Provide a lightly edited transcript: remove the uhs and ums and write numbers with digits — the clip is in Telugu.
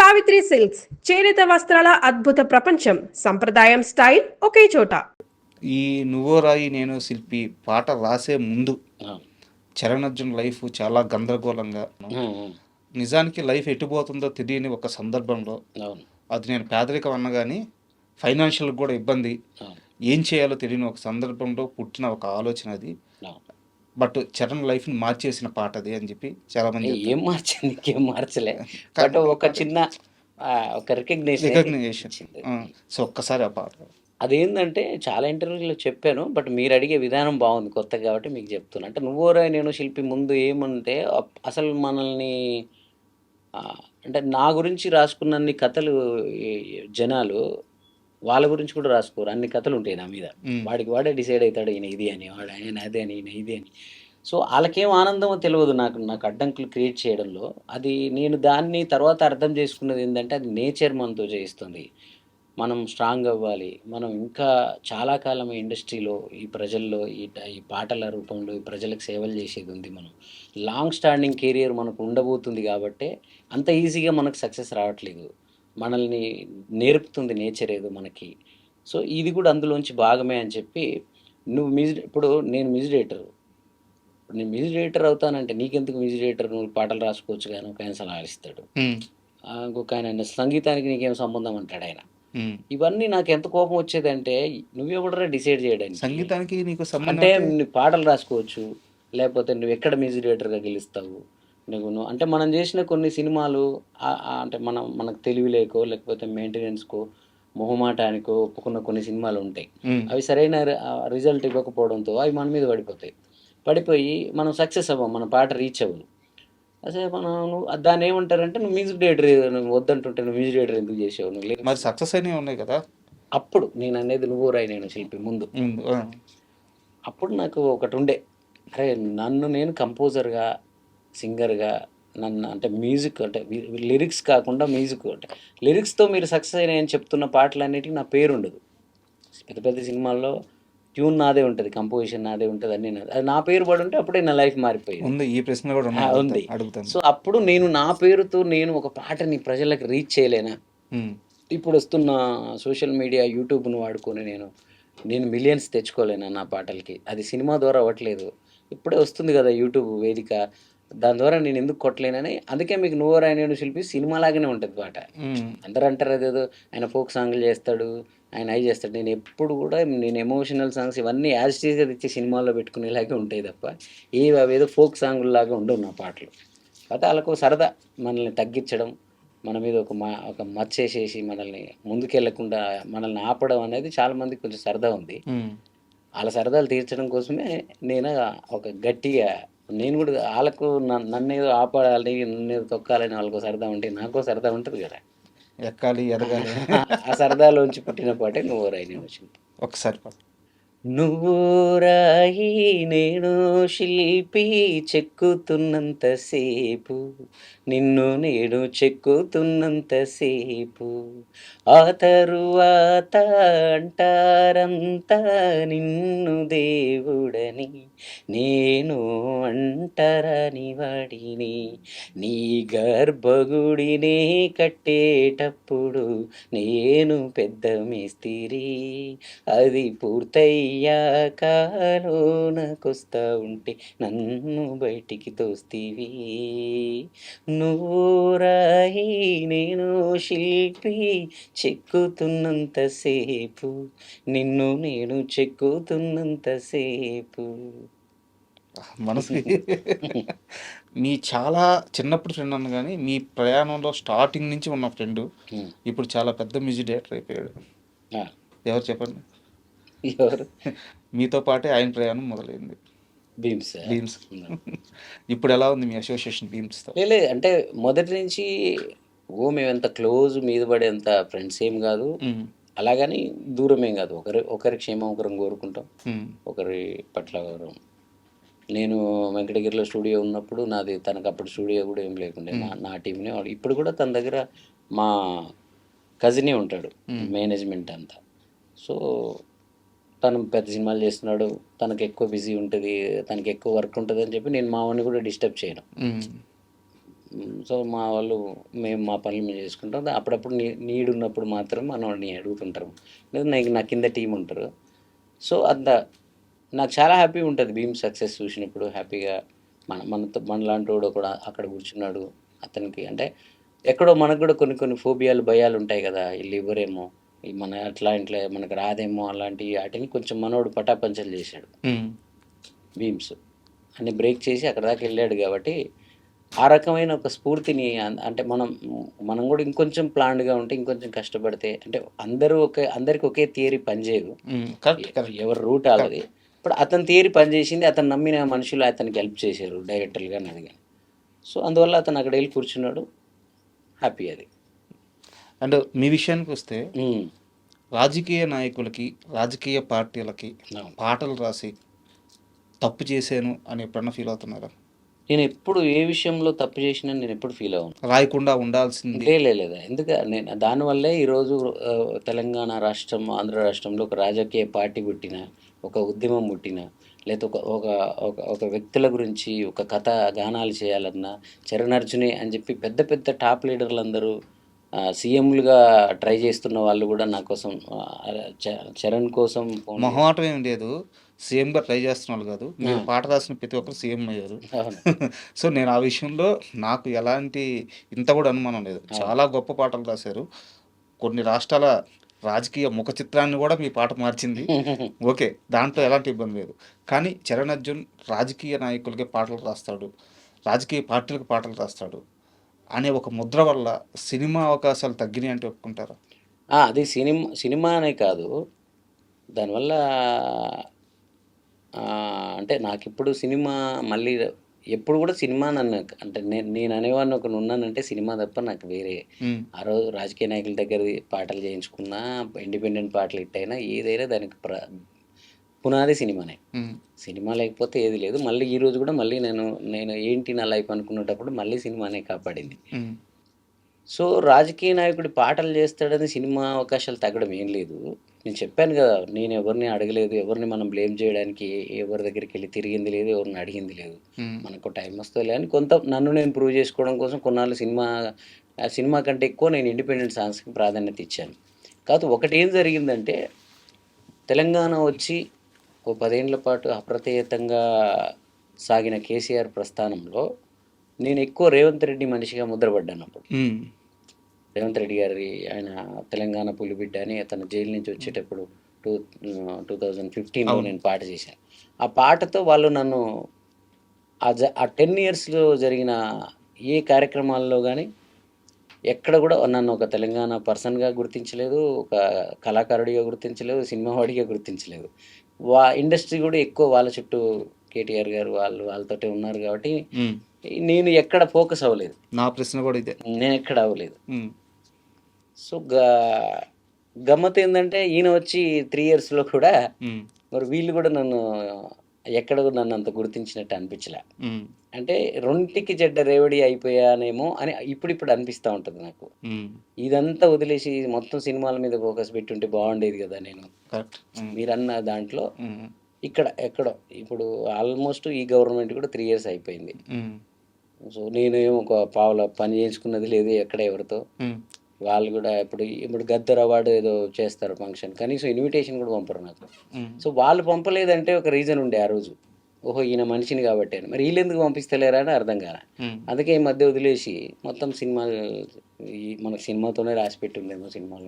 సావిత్రి సిల్క్స్ చేనేత వస్త్రాల అద్భుత ప్రపంచం. సంప్రదాయం స్టైల్ ఒకే చోట. ఈ నువ్వో రాయి నేను శిల్పి పాట రాసే ముందు ఆ! చరణ్ లైఫ్ చాలా గందరగోళంగా, హ్మ్. నిజానికి లైఫ్ ఎటుపోతుందో తెలియని ఒక సందర్భంలో, అవును. అది నేను పేదరికం అన్నా కానీ ఫైనాన్షియల్ కూడా ఇబ్బంది, అవును. ఏం చేయాలో తెలియని ఒక సందర్భంలో పుట్టిన ఒక ఆలోచన అది. అవును. బట్ చరణ్ లైఫ్ని మార్చేసిన పాట అది అని చెప్పి చాలామంది ఏం మార్చింది? ఇంకేం మార్చలే. బట్ కానీ ఒక చిన్న ఒక రికగ్నిషన్ అయితే రికగ్నిషన్. ఇచ్చింది. సో ఒక్కసారి ఆ పాట. అదేందంటే చాలా ఇంటర్వ్యూలో చెప్పాను. బట్ మీరు అడిగే విధానం బాగుంది కొత్తగా కాబట్టి మీకు చెప్తున్నా. అంటే 'నువ్వో రాయి నేను శిల్పి' ముందు ఏమంటే అసలు మనల్ని అంటే నా గురించి రాసుకున్నన్ని కథలు ఈ జనాలు వాళ్ళ గురించి కూడా రాసుకోరు. అన్ని కథలు ఉంటాయి నా మీద. వాడికి వాడే డిసైడ్ అయితాడు ఈయన ఇది అని, వాడు ఆయన అదే అని, ఈయన ఇది అని. సో ఆళ్ళకేం ఆనందమో తెలవదు నాకు అడ్డంకులు క్రియేట్ చేయడంలో. అది నేను దాన్ని తర్వాత అర్థం చేసుకున్నది ఏందంటే అది నేచర్ మనతో చేయిస్తుంది. మనం స్ట్రాంగ్ అవ్వాలి. మనం ఇంకా చాలా కాలం ఈ ఇండస్ట్రీలో, ఈ ప్రజల్లో, ఈ పాటల రూపంలో ఈ ప్రజలకు సేవలు చేసేది ఉంది మనం. లాంగ్ స్టాండింగ్ కెరియర్ మనకు ఉండబోతుంది కాబట్టే అంత ఈజీగా మనకు సక్సెస్ రావట్లేదు. మనల్ని నేర్పుతుంది నేచర్ ఏదో మనకి. సో ఇది కూడా అందులోంచి భాగమే అని చెప్పి ఇప్పుడు నేను మ్యూజిక్ డైరెక్టర్. నేను మ్యూజిక్ డైరెక్టర్ అవుతానంటే నీకెందుకు మ్యూజిక్ డైరెక్టర్, నువ్వు పాటలు రాసుకోవచ్చు కానీ ఒక ఆయన సలహా ఇస్తాడు. ఇంకొక ఆయన సంగీతానికి నీకేం సంబంధం అంటాడు ఆయన. ఇవన్నీ నాకు ఎంత కోపం వచ్చేదంటే నువ్వెవడరా డిసైడ్ చేయడానికి. సంగీతానికి నీకు సంబంధం అంటే నువ్వు పాటలు రాసుకోవచ్చు, లేకపోతే నువ్వు ఎక్కడ మ్యూజిక్ డైరెక్టర్గా గెలుస్తావు. నువ్వు అంటే మనం చేసిన కొన్ని సినిమాలు అంటే మనకు తెలివి లేకో లేకపోతే మెయింటెనెన్స్కో మొహమాటానికో ఒప్పుకున్న కొన్ని సినిమాలు ఉంటాయి. అవి సరైన రిజల్ట్ ఇవ్వకపోవడంతో అవి మన మీద పడిపోయి మనం సక్సెస్ అవ్వం, మన పాట రీచ్ అవ్వదు. అసలు నువ్వు దాన్ని ఏమంటారంటే నువ్వు మ్యూజిక్ డైరెక్టర్, నువ్వు వద్దంటుంటే నువ్వు మ్యూజిక్ డైరెక్టర్ ఎందుకు చేసావు నువ్వు. మరి సక్సెస్ అయినవి ఉన్నాయి కదా. అప్పుడు నేను అనేది 'నువ్వో రాయి నేను శిల్పి' ముందు. అప్పుడు నాకు ఒకటి ఉండే, అరే నన్ను నేను కంపోజర్గా, సింగర్గా, నన్ను అంటే మ్యూజిక్ అంటే లిరిక్స్ కాకుండా మ్యూజిక్ అంటే లిరిక్స్తో మీరు సక్సెస్ అయినాయని చెప్తున్న పాటలన్నిటికీ నా పేరు ఉండదు. పెద్ద పెద్ద సినిమాల్లో ట్యూన్ నాదే ఉంటుంది, కంపోజిషన్ నాదే ఉంటుంది, అన్నీ నాదే. అది నా పేరు పడి ఉంటే అప్పుడే నా లైఫ్ మారిపోయింది. ఈ ప్రశ్న కూడా ఉంది. అడుగుతాను. సో అప్పుడు నేను నా పేరుతో నేను ఒక పాటని ప్రజలకు రీచ్ చేయలేనా. ఇప్పుడు వస్తున్న సోషల్ మీడియా యూట్యూబ్ను వాడుకొని నేను మిలియన్స్ తెచ్చుకోలేనా నా పాటలకి. అది సినిమా ద్వారా అవ్వట్లేదు. ఇప్పుడే వస్తుంది కదా యూట్యూబ్ వేదిక, దాని ద్వారా నేను ఎందుకు కొట్టలేనని. అందుకే మీకు 'నువ్వో రాయి నేను శిల్పి' సినిమా లాగానే ఉంటుంది పాట. అందరూ అంటారు అదేదో ఆయన ఫోక్ సాంగ్లు చేస్తాడు, ఆయన అవి చేస్తాడు. నేను ఎప్పుడు కూడా నేను ఎమోషనల్ సాంగ్స్ ఇవన్నీ యాజ్ టీజ్గా తెచ్చి సినిమాల్లో పెట్టుకునేలాగే ఉంటాయి తప్ప అవేదో ఫోక్ సాంగుల్లాగా ఉండవు నా పాటలు. కాకపోతే వాళ్ళకు సరదా మనల్ని తగ్గించడం, మన మీద ఒక మచ్చేసేసి మనల్ని ముందుకెళ్లకుండా మనల్ని ఆపడం అనేది చాలామందికి కొంచెం సరదా ఉంది. వాళ్ళ సరదాలు తీర్చడం కోసమే నేను ఒక గట్టిగా నేను కూడా వాళ్ళకు నన్నేదో ఆపాలి, నన్నేదో తొక్కాలని వాళ్ళకు సరదా ఉంటే నాకో సరదా ఉంటుంది కదా. ఎక్కాలి ఎదగాలి. ఆ సరదాలోంచి పుట్టిన పాటే 'నువ్వో రాయి నేను శిల్పి'. ఒకసారి పాట. నువ్వో రాయి నేను శిల్పి చెక్కుతున్నంతసేపు, నిన్ను నేను చెక్కుతున్నంతసేపు, ఆ తరువాత అంటారంతా నిన్ను దేవుడని, నేను అంటరాని వాడిని. నీ గర్భగుడినే కట్టేటప్పుడు నేను పెద్ద మేస్తిరి, అది పూర్తయ్యాక లోనకొస్తా ఉంటే నన్ను బయటికి తోస్తీవి. నువ్వో రాయి నేను శిల్పి చెక్కుతున్నంతసేపు, నిన్ను నేను చెక్కుతున్నంతసేపు. మనసుకి మీ చాలా చిన్నప్పుడు ఫ్రెండ్ అన్న కానీ మీ ప్రయాణంలో స్టార్టింగ్ నుంచి ఉన్న ఫ్రెండ్ ఇప్పుడు చాలా పెద్ద మ్యూజిక్ డైరెక్టర్ అయిపోయాడు. ఎవరు చెప్పండి? ఎవరు? మీతో పాటే ఆయన ప్రయాణం మొదలైంది. భీమ్స్. ఇప్పుడు ఎలా ఉంది మీ అసోసియేషన్ భీమ్స్తో? లేదు అంటే మొదటి నుంచి మేమెంత క్లోజ్ మీద పడేంత ఫ్రెండ్స్ ఏం కాదు, అలాగని దూరం ఏం కాదు. ఒకరి క్షేమం ఒకరం కోరుకుంటాం, ఒకరి పట్ల ఒకరం. నేను వెంకటగిరిలో స్టూడియో ఉన్నప్పుడు తనకు అప్పుడు స్టూడియో కూడా ఏం లేకుండే, నా టీంనే. ఇప్పుడు కూడా తన దగ్గర మా కజినే ఉంటాడు, మేనేజ్మెంట్ అంతా. సో తను పెద్ద సినిమాలు చేస్తున్నాడు, తనకు ఎక్కువ బిజీ ఉంటుంది, తనకి ఎక్కువ వర్క్ ఉంటుంది అని చెప్పి నేను మా వాడిని కూడా డిస్టర్బ్ చేయను. సో మా వాళ్ళు మేము మా పనులు మేము చేసుకుంటాం. అప్పుడప్పుడు నీడ్ ఉన్నప్పుడు మాత్రం మనల్ని అడుగుతుంటారు. లేదా నా కింద టీం ఉంటారు. సో నాకు చాలా హ్యాపీగా ఉంటుంది భీమ్ సక్సెస్ చూసినప్పుడు. హ్యాపీగా మనలాంటి వాడు కూడా అక్కడ కూర్చున్నాడు. అతనికి అంటే ఎక్కడో మనకు కూడా కొన్ని కొన్ని ఫోబియాలు భయాలు ఉంటాయి కదా, వీళ్ళు ఇవ్వరేమో, మన అట్లా ఇంట్లో మనకు రాదేమో, అలాంటి వాటిని కొంచెం మనోడు పటాపంచలు చేశాడు భీమ్స్. అన్ని బ్రేక్ చేసి అక్కడ దాకా వెళ్ళాడు కాబట్టి ఆ రకమైన ఒక స్ఫూర్తిని అంటే మనం కూడా ఇంకొంచెం ప్లాన్డ్గా ఉంటే, ఇంకొంచెం కష్టపడితే, అంటే అందరికి ఒకే థియరీ పనిచేయదు, ఎవరు రూట్ ఆలది. ఇప్పుడు అతని థియరీ పనిచేసింది, అతను నమ్మిన మనుషులు అతనికి హెల్ప్ చేశారు డైరెక్టర్గా అడిగాను. సో అందువల్ల అతను అక్కడ వెళ్ళి కూర్చున్నాడు. హ్యాపీ అది. అండ్ మీ విషయానికి వస్తే రాజకీయ నాయకులకి, రాజకీయ పార్టీలకి పాటలు రాసి తప్పు చేశాను అని ఎప్పుడన్నా ఫీల్ అవుతున్నారా? నేను ఎప్పుడు ఏ విషయంలో తప్పు చేసినా నేను ఎప్పుడు ఫీల్ అవ్వను. రాయకుండా ఉండాల్సింది లేదా, నేను దానివల్లే ఈరోజు తెలంగాణ రాష్ట్రం, ఆంధ్ర రాష్ట్రంలో ఒక రాజకీయ పార్టీ పుట్టిన, ఒక ఉద్యమం పుట్టిన, లేదా ఒక వ్యక్తుల గురించి ఒక కథ గానాలు చేయాలన్నా చరణార్జునే అని చెప్పి పెద్ద పెద్ద టాప్ లీడర్లు అందరూ సీఎంలుగా ట్రై చేస్తున్న వాళ్ళు కూడా నా కోసం, చరణ్ కోసం మొహమాటం ఏం లేదు. సీఎంగా ట్రై చేస్తున్నారు కాదు, మీరు పాట రాసిన ప్రతి ఒక్కరు సీఎం అయ్యారు. సో నేను ఆ విషయంలో నాకు ఎలాంటి ఇంత కూడా అనుమానం లేదు. చాలా గొప్ప పాటలు రాశారు. కొన్ని రాష్ట్రాల రాజకీయ ముఖ చిత్రాన్ని కూడా మీ పాట మార్చింది. ఓకే, దాంట్లో ఎలాంటి ఇబ్బంది లేదు. కానీ చరణ్ అర్జున్ రాజకీయ నాయకులకి పాటలు రాస్తాడు, రాజకీయ పార్టీలకు పాటలు రాస్తాడు అనే ఒక ముద్ర వల్ల సినిమా అవకాశాలు తగ్గినాయి అంటే ఒప్పుకుంటారా? అది సినిమా అనే కాదు, దానివల్ల అంటే నాకు ఇప్పుడు సినిమా మళ్ళీ ఎప్పుడు కూడా సినిమా నన్ను, అంటే నేను అనేవాడిని ఒకరు ఉన్నానంటే సినిమా తప్ప నాకు వేరే. ఆ రోజు రాజకీయ నాయకుల దగ్గర పాటలు చేయించుకున్నా, ఇండిపెండెంట్ పాటలు ఇట్టయినా ఏదైనా దానికి పునాది సినిమానే. సినిమా లేకపోతే ఏది లేదు. మళ్ళీ ఈ రోజు కూడా మళ్ళీ నేను ఏంటి నా లైఫ్ అనుకునేటప్పుడు మళ్ళీ సినిమానే కాపాడింది. సో రాజకీయ నాయకుడి పాటలు చేస్తాడని సినిమా అవకాశాలు తగ్గడం ఏం లేదు. నేను చెప్పాను కదా, నేను ఎవరిని అడగలేదు, ఎవరిని మనం బ్లేమ్ చేయడానికి ఎవరి దగ్గరికి వెళ్ళి తిరిగింది లేదు, ఎవరిని అడిగింది లేదు. మనకు టైం వస్తుంది అని నన్ను నేను ప్రూవ్ చేసుకోవడం కోసం కొన్నాళ్ళు సినిమా కంటే ఎక్కువ నేను ఇండిపెండెంట్ సాంగ్స్కి ప్రాధాన్యత ఇచ్చాను. కాదు, ఒకటి ఏం జరిగిందంటే, తెలంగాణ వచ్చి ఓ 10 ఏళ్ల పాటు అప్రతిహతంగా సాగిన కేసీఆర్ ప్రస్థానంలో నేను ఎక్కువ రేవంత్ రెడ్డి మనిషిగా ముద్రపడ్డాను. అప్పుడు రేవంత్ రెడ్డి గారి, ఆయన తెలంగాణ పులిబిడ్డ అని అతను జైలు నుంచి వచ్చేటప్పుడు 2015లో నేను పాట చేశాను. ఆ పాటతో వాళ్ళు నన్ను ఆ 10 yearsలో జరిగిన ఏ కార్యక్రమాల్లో కానీ ఎక్కడ కూడా నన్ను ఒక తెలంగాణ పర్సన్గా గుర్తించలేదు, ఒక కళాకారుడిగా గుర్తించలేదు, సినిమా వాడిగా గుర్తించలేదు. ఇండస్ట్రీ కూడా ఎక్కువ వాళ్ళ చుట్టూ కేటీఆర్ గారు వాళ్ళతోటే ఉన్నారు కాబట్టి నేను ఎక్కడ ఫోకస్ అవ్వలేదు. నా ప్రశ్న కూడా ఇదే, నేను ఎక్కడ అవ్వలేదు. సో గమ్మత్ ఏంటంటే, ఈయన వచ్చి 3 yearsలో కూడా మరి వీళ్ళు కూడా ఎక్కడ కూడా నన్ను అంత గుర్తించినట్టు అనిపించలే. అంటే రెంటికి చెడ్డ రేవడి అయిపోయానేమో అని ఇప్పుడు అనిపిస్తూ ఉంటుంది నాకు. ఇదంతా వదిలేసి మొత్తం సినిమాల మీద ఫోకస్ పెట్టుంటే బాగుండేది కదా. నేను మీరన్న దాంట్లో ఎక్కడో ఇప్పుడు ఆల్మోస్ట్ ఈ గవర్నమెంట్ కూడా 3 years అయిపోయింది. సో నేనేమో ఒక పావుల పని చేయించుకున్నది లేదు ఎక్కడ ఎవరితో. వాళ్ళు కూడా ఇప్పుడు గద్దర్ అవార్డు ఏదో చేస్తారు ఫంక్షన్, కనీసం ఇన్విటేషన్ కూడా పంపరు నాకు. సో వాళ్ళు పంపలేదంటే ఒక రీజన్ ఉండే ఆ రోజు, ఓహో ఈయన మనిషిని కాబట్టి అని. మరి వీళ్ళు ఎందుకు పంపిస్తలేరా అని అర్థం కాదు. అందుకే ఈ మధ్య వదిలేసి మొత్తం మనకు సినిమాతోనే రాసి పెట్టి ఉండేమో సినిమాలో